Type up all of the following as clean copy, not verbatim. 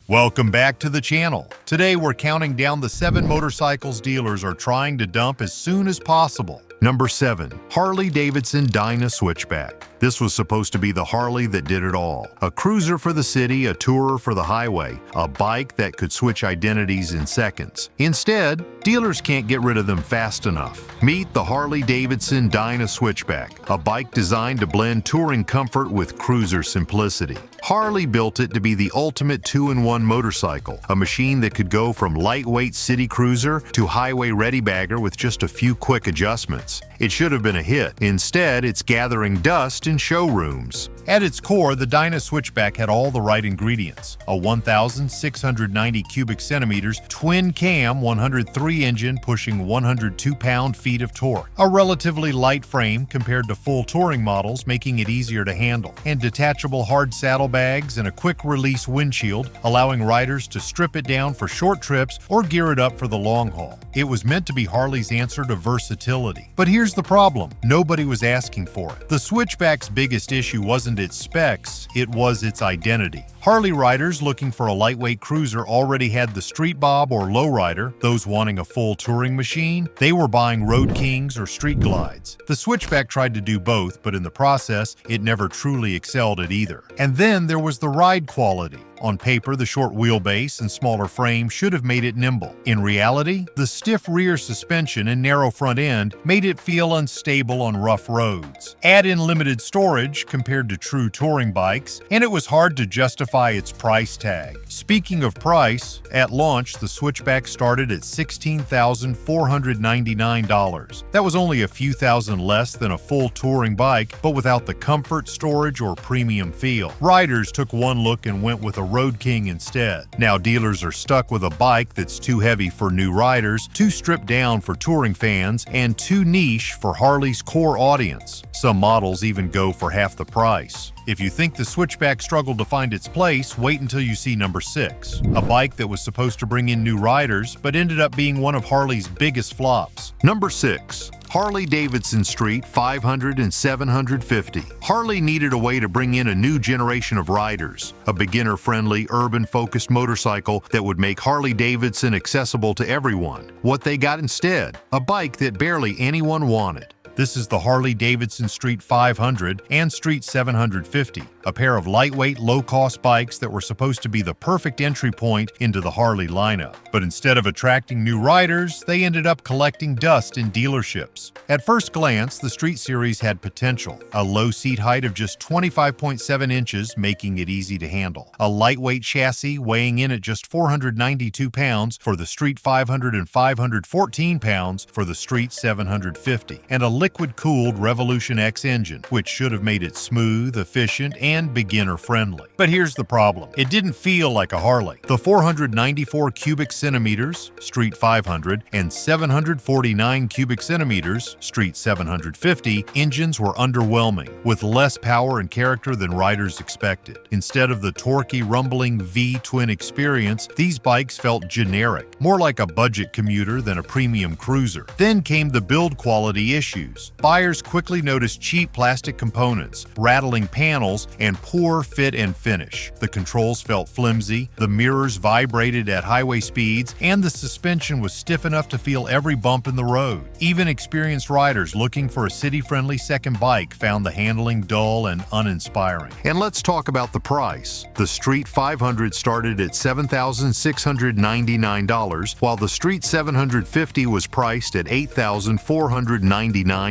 Welcome back to the channel. Today we're counting down the 7 motorcycles dealers are trying to dump as soon as possible. Number 7. Harley-Davidson Dyna Switchback. This was supposed to be the Harley that did it all. A cruiser for the city, a tourer for the highway, a bike that could switch identities in seconds. Instead, dealers can't get rid of them fast enough. Meet the Harley-Davidson Dyna Switchback, a bike designed to blend touring comfort with cruiser simplicity. Harley built it to be the ultimate 2-in-1 motorcycle, a machine that could go from lightweight city cruiser to highway-ready bagger with just a few quick adjustments. It should have been a hit. Instead, it's gathering dust in showrooms. At its core, the Dyna Switchback had all the right ingredients. A 1,690 cubic centimeters twin-cam 103 engine pushing 102 pound-feet of torque. A relatively light frame compared to full touring models, making it easier to handle. And detachable hard saddlebags and a quick-release windshield, allowing riders to strip it down for short trips or gear it up for the long haul. It was meant to be Harley's answer to versatility. But here's the problem. Nobody was asking for it. The Switchback's biggest issue wasn't its specs, it was its identity. Harley riders looking for a lightweight cruiser already had the Street Bob or Lowrider. Those wanting a full touring machine, they were buying Road Kings or Street Glides. The Switchback tried to do both, but in the process, it never truly excelled at either. And then there was the ride quality. On paper, the short wheelbase and smaller frame should have made it nimble. In reality, the stiff rear suspension and narrow front end made it feel unstable on rough roads. Add in limited storage compared to true touring bikes, and it was hard to justify its price tag. Speaking of price, at launch, the Switchback started at $16,499. That was only a few thousand less than a full touring bike, but without the comfort, storage, or premium feel. Riders took one look and went with a Road King instead. Now dealers are stuck with a bike that's too heavy for new riders, too stripped down for touring fans, and too niche for Harley's core audience. Some models even go for half the price. If you think the Switchback struggled to find its place, wait until you see number 6. A bike that was supposed to bring in new riders, but ended up being one of Harley's biggest flops. Number 6. Harley-Davidson Street 500 and 750. Harley needed a way to bring in a new generation of riders, a beginner-friendly, urban-focused motorcycle that would make Harley-Davidson accessible to everyone. What they got instead? A bike that barely anyone wanted. This is the Harley-Davidson Street 500 and Street 750, a pair of lightweight, low-cost bikes that were supposed to be the perfect entry point into the Harley lineup. But instead of attracting new riders, they ended up collecting dust in dealerships. At first glance, the Street Series had potential. A low seat height of just 25.7 inches, making it easy to handle. A lightweight chassis weighing in at just 492 pounds for the Street 500 and 514 pounds for the Street 750. And a liquid-cooled Revolution X engine, which should have made it smooth, efficient, and beginner-friendly. But here's the problem. It didn't feel like a Harley. The 494 cubic centimeters, Street 500, and 749 cubic centimeters, Street 750, engines were underwhelming, with less power and character than riders expected. Instead of the torquey, rumbling V-twin experience, these bikes felt generic, more like a budget commuter than a premium cruiser. Then came the build quality issues. Buyers quickly noticed cheap plastic components, rattling panels, and poor fit and finish. The controls felt flimsy, the mirrors vibrated at highway speeds, and the suspension was stiff enough to feel every bump in the road. Even experienced riders looking for a city-friendly second bike found the handling dull and uninspiring. And let's talk about the price. The Street 500 started at $7,699, while the Street 750 was priced at $8,499.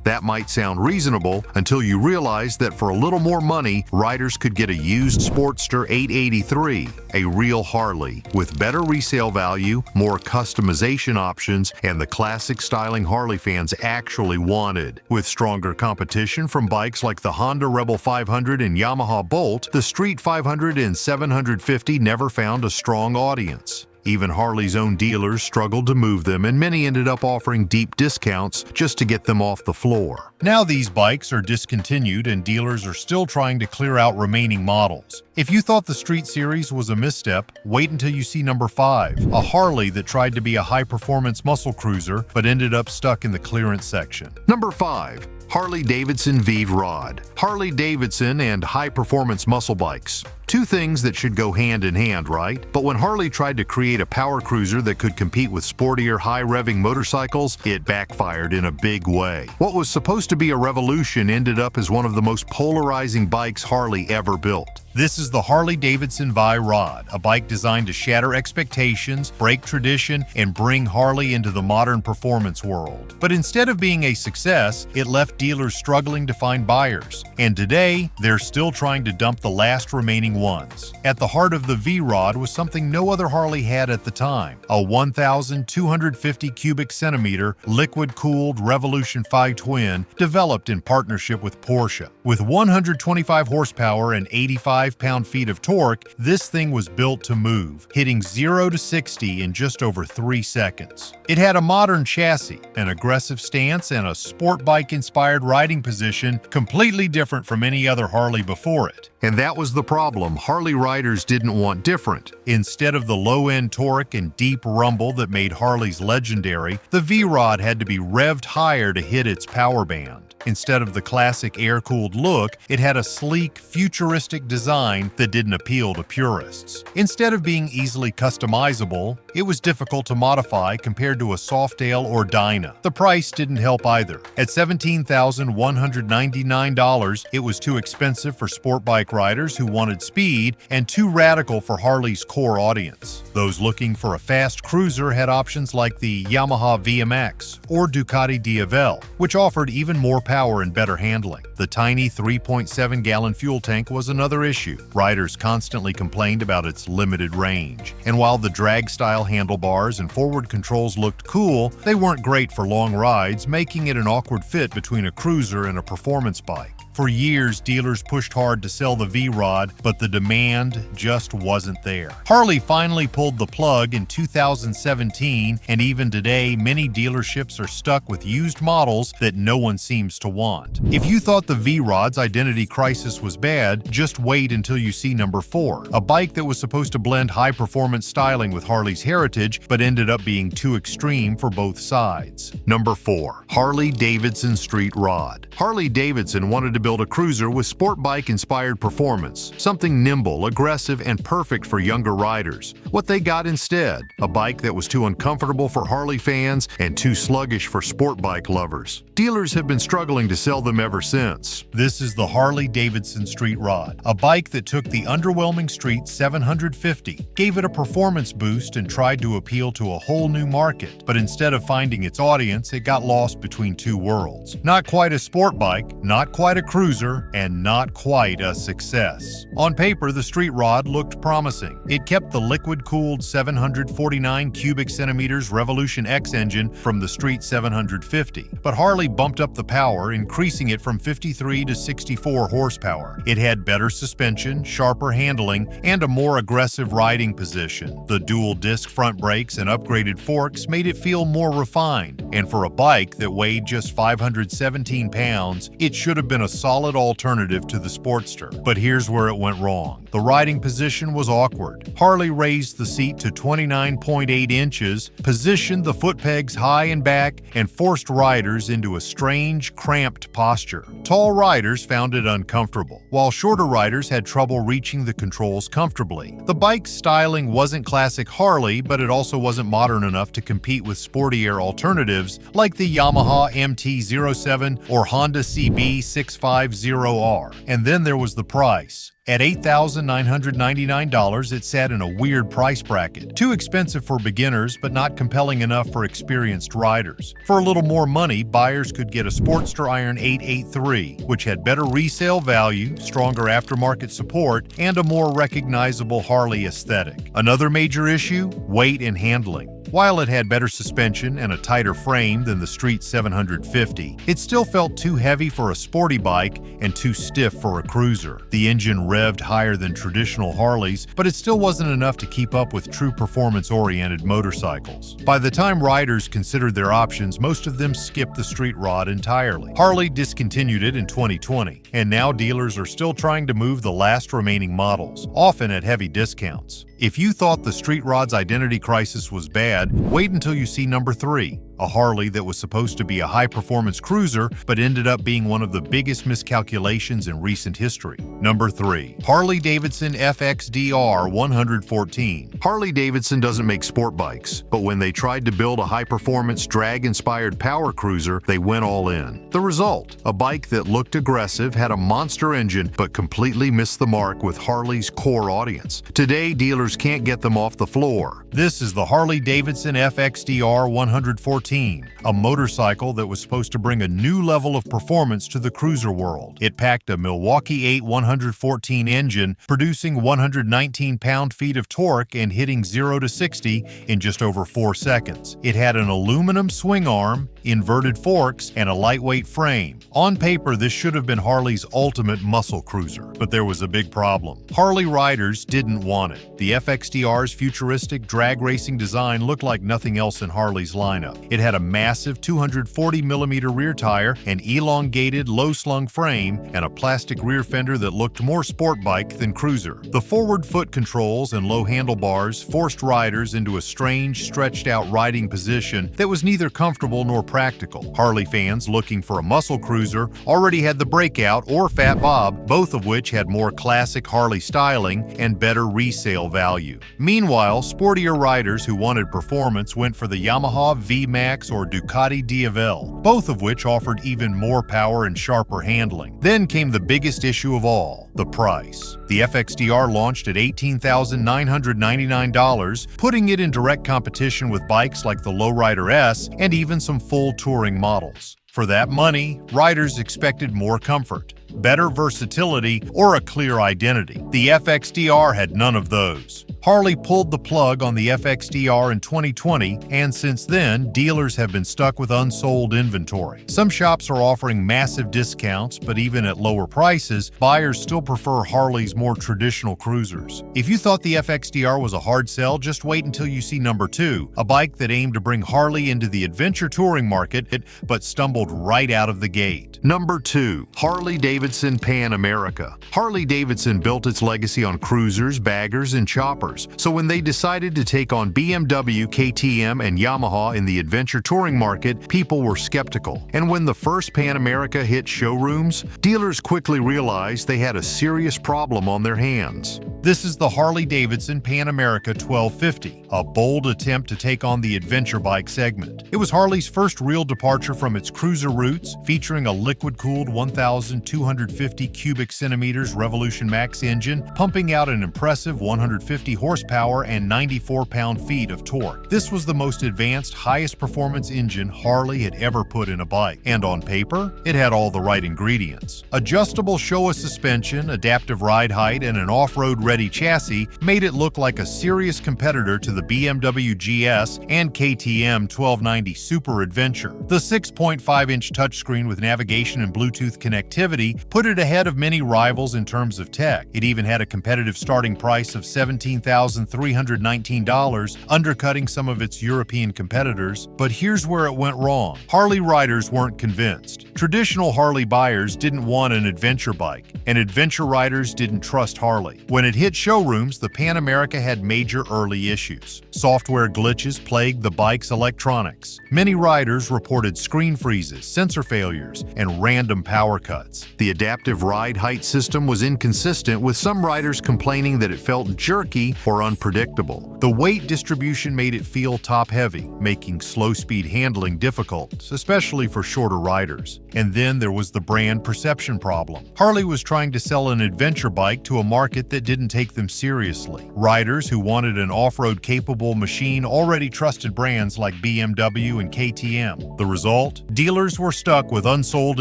That might sound reasonable until you realize that for a little more money, riders could get a used Sportster 883, a real Harley, with better resale value, more customization options, and the classic styling Harley fans actually wanted. With stronger competition from bikes like the Honda Rebel 500 and Yamaha Bolt, the Street 500 and 750 never found a strong audience. Even Harley's own dealers struggled to move them, and many ended up offering deep discounts just to get them off the floor. Now these bikes are discontinued and dealers are still trying to clear out remaining models. If you thought the Street Series was a misstep, wait until you see number 5, a Harley that tried to be a high-performance muscle cruiser but ended up stuck in the clearance section. Number 5. Harley-Davidson V-Rod. Harley-Davidson and high-performance muscle bikes. Two things that should go hand in hand, right? But when Harley tried to create a power cruiser that could compete with sportier, high-revving motorcycles, it backfired in a big way. What was supposed to be a revolution ended up as one of the most polarizing bikes Harley ever built. This is the Harley-Davidson V-Rod, a bike designed to shatter expectations, break tradition, and bring Harley into the modern performance world. But instead of being a success, it left dealers struggling to find buyers. And today, they're still trying to dump the last remaining ones. At the heart of the V-Rod was something no other Harley had at the time, a 1,250 cubic centimeter liquid-cooled Revolution 5 twin developed in partnership with Porsche. With 125 horsepower and 85 pound-feet of torque, this thing was built to move, hitting 0 to 60 in just over 3 seconds. It had a modern chassis, an aggressive stance, and a sport bike-inspired riding position completely different from any other Harley before it. And that was the problem. Harley riders didn't want different. Instead of the low-end torque and deep rumble that made Harleys legendary, the V-Rod had to be revved higher to hit its power band. Instead of the classic air-cooled look, it had a sleek, futuristic design that didn't appeal to purists. Instead of being easily customizable, it was difficult to modify compared to a Softail or Dyna. The price didn't help either. At $17,199, it was too expensive for sport bike riders who wanted speed and too radical for Harley's core audience. Those looking for a fast cruiser had options like the Yamaha VMX or Ducati Diavel, which offered even more power and better handling. The tiny 3.7-gallon fuel tank was another issue. Riders constantly complained about its limited range. And while the drag-style handlebars and forward controls looked cool, they weren't great for long rides, making it an awkward fit between a cruiser and a performance bike. For years, dealers pushed hard to sell the V-Rod, but the demand just wasn't there. Harley finally pulled the plug in 2017, and even today, many dealerships are stuck with used models that no one seems to want. If you thought the V-Rod's identity crisis was bad, just wait until you see number 4, a bike that was supposed to blend high-performance styling with Harley's heritage, but ended up being too extreme for both sides. Number 4. Harley-Davidson Street Rod. Harley-Davidson wanted to build a cruiser with sport bike-inspired performance, something nimble, aggressive, and perfect for younger riders. What they got instead? A bike that was too uncomfortable for Harley fans and too sluggish for sport bike lovers. Dealers have been struggling to sell them ever since. This is the Harley-Davidson Street Rod, a bike that took the underwhelming Street 750, gave it a performance boost, and tried to appeal to a whole new market. But instead of finding its audience, it got lost between two worlds. Not quite a sport bike, not quite a cruiser, and not quite a success. On paper, the Street Rod looked promising. It kept the liquid-cooled 749 cubic centimeters Revolution X engine from the Street 750, but Harley bumped up the power, increasing it from 53 to 64 horsepower. It had better suspension, sharper handling, and a more aggressive riding position. The dual-disc front brakes and upgraded forks made it feel more refined, and for a bike that weighed just 517 pounds, it should have been a solid alternative to the Sportster. But here's where it went wrong. The riding position was awkward. Harley raised the seat to 29.8 inches, positioned the foot pegs high and back, and forced riders into a strange, cramped posture. Tall riders found it uncomfortable, while shorter riders had trouble reaching the controls comfortably. The bike's styling wasn't classic Harley, but it also wasn't modern enough to compete with sportier alternatives like the Yamaha MT-07 or Honda CB650R. And then there was the price. At $8,999, it sat in a weird price bracket. Too expensive for beginners, but not compelling enough for experienced riders. For a little more money, buyers could get a Sportster Iron 883, which had better resale value, stronger aftermarket support, and a more recognizable Harley aesthetic. Another major issue? Weight and handling. While it had better suspension and a tighter frame than the Street 750, it still felt too heavy for a sporty bike and too stiff for a cruiser. The engine revved higher than traditional Harleys, but it still wasn't enough to keep up with true performance-oriented motorcycles. By the time riders considered their options, most of them skipped the Street Rod entirely. Harley discontinued it in 2020, and now dealers are still trying to move the last remaining models, often at heavy discounts. If you thought the Street Rod's identity crisis was bad, wait until you see number 3. a Harley that was supposed to be a high-performance cruiser but ended up being one of the biggest miscalculations in recent history. Number 3. Harley-Davidson FXDR 114. Harley-Davidson doesn't make sport bikes, but when they tried to build a high-performance drag-inspired power cruiser, they went all in. The result? A bike that looked aggressive, had a monster engine, but completely missed the mark with Harley's core audience. Today, dealers can't get them off the floor. This is the Harley-Davidson FXDR 114, a motorcycle that was supposed to bring a new level of performance to the cruiser world. It packed a Milwaukee 8 114 engine, producing 119 pound-feet of torque and hitting 0 to 60 in just over 4 seconds. It had an aluminum swing arm, inverted forks, and a lightweight frame. On paper, this should have been Harley's ultimate muscle cruiser, but there was a big problem. Harley riders didn't want it. The FXDR's futuristic drag racing design looked like nothing else in Harley's lineup. It had a massive 240mm rear tire, an elongated, low-slung frame, and a plastic rear fender that looked more sport bike than cruiser. The forward foot controls and low handlebars forced riders into a strange, stretched-out riding position that was neither comfortable nor practical. Harley fans looking for a muscle cruiser already had the Breakout or Fat Bob, both of which had more classic Harley styling and better resale value. Meanwhile, sportier riders who wanted performance went for the Yamaha V-Max or Ducati Diavel, both of which offered even more power and sharper handling. Then came the biggest issue of all, the price. The FXDR launched at $18,999, putting it in direct competition with bikes like the Lowrider S and even some full touring models. For that money, riders expected more comfort, better versatility, or a clear identity. The FXDR had none of those. Harley pulled the plug on the FXDR in 2020, and since then, dealers have been stuck with unsold inventory. Some shops are offering massive discounts, but even at lower prices, buyers still prefer Harley's more traditional cruisers. If you thought the FXDR was a hard sell, just wait until you see number 2, a bike that aimed to bring Harley into the adventure touring market, but stumbled right out of the gate. Number 2. Harley-Davidson Pan America. Harley-Davidson built its legacy on cruisers, baggers, and choppers. So when they decided to take on BMW, KTM, and Yamaha in the adventure touring market, people were skeptical. And when the first Pan America hit showrooms, dealers quickly realized they had a serious problem on their hands. This is the Harley-Davidson Pan America 1250, a bold attempt to take on the adventure bike segment. It was Harley's first real departure from its cruiser roots, featuring a liquid-cooled 1,250 cubic centimeters Revolution Max engine, pumping out an impressive 150 horsepower and 94 pound-feet of torque. This was the most advanced, highest performance engine Harley had ever put in a bike. And on paper, it had all the right ingredients. Adjustable Showa suspension, adaptive ride height, and an off-road ready chassis made it look like a serious competitor to the BMW GS and KTM 1290 Super Adventure. The 6.5-inch touchscreen with navigation and Bluetooth connectivity put it ahead of many rivals in terms of tech. It even had a competitive starting price of $17,319, undercutting some of its European competitors. But here's where it went wrong. Harley riders weren't convinced. Traditional Harley buyers didn't want an adventure bike, and adventure riders didn't trust Harley. When it hit showrooms, the Pan America had major early issues. Software glitches plagued the bike's electronics. Many riders reported screen freezes, sensor failures, and random power cuts. The adaptive ride height system was inconsistent, with some riders complaining that it felt jerky or unpredictable. The weight distribution made it feel top-heavy, making slow-speed handling difficult, especially for shorter riders. And then there was the brand perception problem. Harley was trying to sell an adventure bike to a market that didn't take them seriously. Riders who wanted an off-road capable machine already trusted brands like BMW and KTM. The result? Dealers were stuck with unsold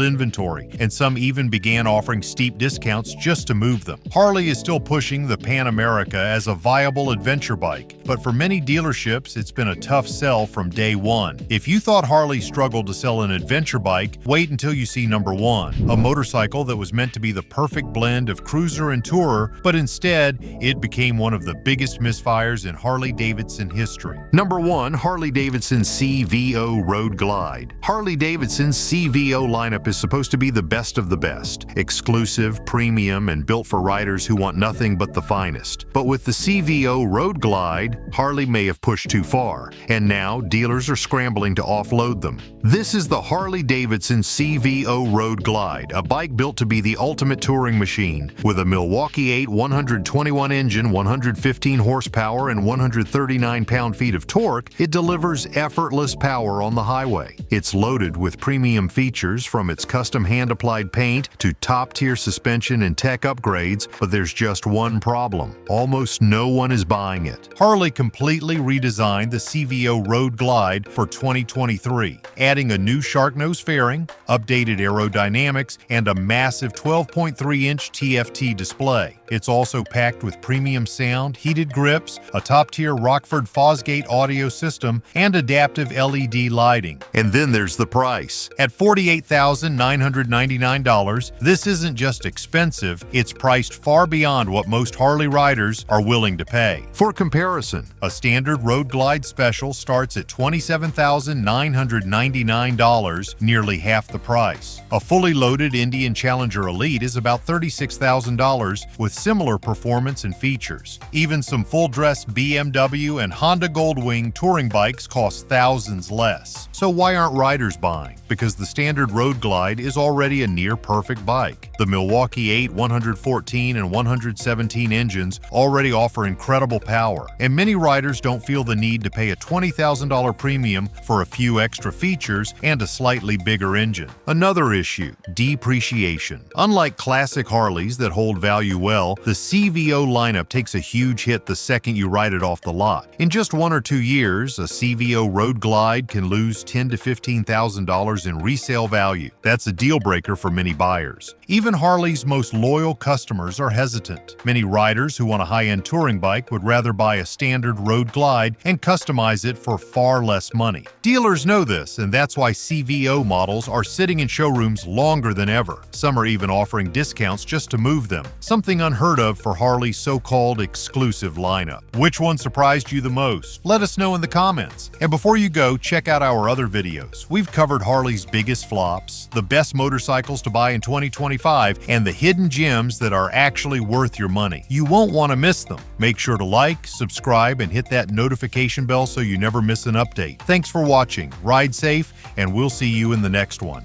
inventory, and some even began offering steep discounts just to move them. Harley is still pushing the Pan America as a viable adventure bike, but for many dealerships, it's been a tough sell from day one. If you thought Harley struggled to sell an adventure bike, wait until you see number 1, a motorcycle that was meant to be the perfect blend of cruiser and tourer, but instead, it became one of the biggest misfires in Harley-Davidson history. Number 1, Harley-Davidson CVO Road Glide. Harley-Davidson's CVO lineup is supposed to be the best of the best, exclusive, premium, and built for riders who want nothing but the finest. But with the CVO Road Glide, Harley may have pushed too far, and now dealers are scrambling to offload them. This is the Harley-Davidson CVO Road Glide, a bike built to be the ultimate touring machine. With a Milwaukee 8 121 engine, 115 horsepower, and 139 pound-feet of torque, it delivers effortless power on the highway. It's loaded with premium features, from its custom hand-applied paint to top-tier suspension and tech upgrades, but there's just one problem. Almost no one is buying it. Harley completely redesigned the CVO Road Glide for 2023, adding a new shark nose fairing, updated aerodynamics, and a massive 12.3-inch TFT display. It's also packed with premium sound, heated grips, a top-tier Rockford Fosgate audio system, and adaptive LED lighting. And then there's the price. At $48,999, this isn't just expensive, it's priced far beyond what most Harley riders are willing to pay. For comparison, a standard Road Glide Special starts at $27,999, nearly half the price. A fully loaded Indian Challenger Elite is about $36,000 with similar performance and features. Even some full-dress BMW and Honda Goldwing touring bikes cost thousands less. So why aren't riders buying? Because the standard Road Glide is already a near-perfect bike. The Milwaukee 8 114 and 117 engines already offer incredible power, and many riders don't feel the need to pay a $20,000 premium for a few extra features and a slightly bigger engine. Another issue: depreciation. Unlike classic Harleys that hold value well, the CVO lineup takes a huge hit the second you ride it off the lot. In just 1 or 2 years, a CVO Road Glide can lose $10,000 to $15,000 in resale value. That's a deal breaker for many buyers. Even Harley's most loyal customers are hesitant. Many riders who want a high-end touring bike would rather buy a standard Road Glide and customize it for far less money. Dealers know this, and that's why CVO models are sitting in showrooms longer than ever. Some are even offering discounts just to move them, something unheard of for Harley's so-called exclusive lineup. Which one surprised you the most? Let us know in the comments. And before you go, check out our other videos. We've covered Harley's biggest flops, the best motorcycles to buy in 2025, and the hidden gems that are actually worth your money. You won't want to miss them. Make sure to like, subscribe, and hit that notification bell so you never miss an update. Thanks for watching, ride safe, and we'll see you in the next one.